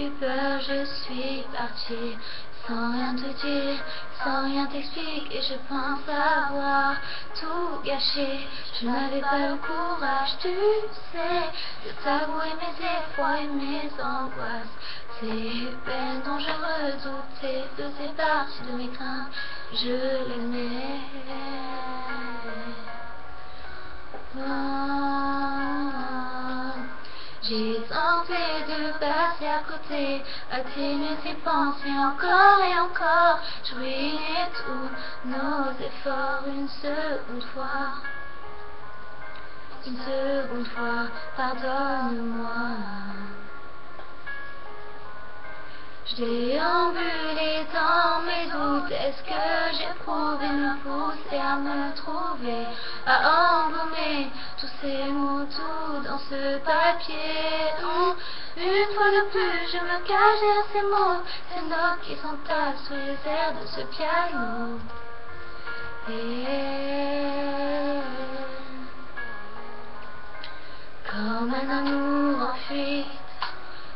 eu peur, je suis partie sans rien te dire, sans rien t'expliquer. Je pense avoir tout gâché. Je n'avais pas le courage, tu sais, de t'avouer mes efforts et mes angoisses. Ces peines dont je redoutais faisaient partie de mes craintes. Je l'aimais. J'ai tenté de passer à côté, atténuer ses pensées encore et encore. Je ruinais tous nos efforts une seconde fois. Une seconde fois, pardonne-moi. Je déambulais dans mes doutes. Est-ce que j'éprouvais me pousser à me trouver, à embaumer tous ces mots, tout dans ce papier? Une fois de plus, je me cache derrière ces mots, ces notes qui s'entassent sous les airs de ce piano. Et comme un amour en fuite,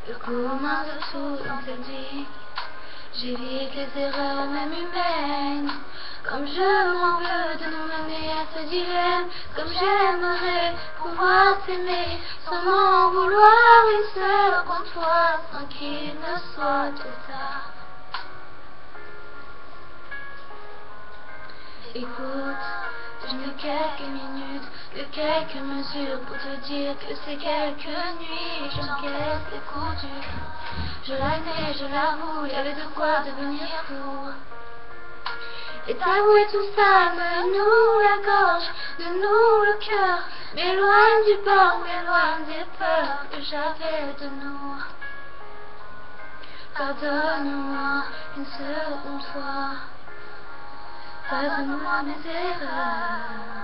le commun de tout dans cette vie, j'évite les erreurs même humaines. Comme je m'en veux de nous mener à ce dilemme, comme j'aimerais pouvoir t'aimer sans m'en vouloir une seconde fois, sans qu'il ne soit trop tard. Écoute, je n'ai quelques minutes, que quelques mesures pour te dire que ces quelques nuits, j'encaisse les coups durs. Je l'admets, je l'avoue, il y avait de quoi devenir fou. Et t'avouer tout ça me noue la gorge, de nous le cœur, m'éloigne du bord, m'éloigne des peurs que j'avais de nous. Pardonne-moi une seconde fois, pardonne-moi mes erreurs.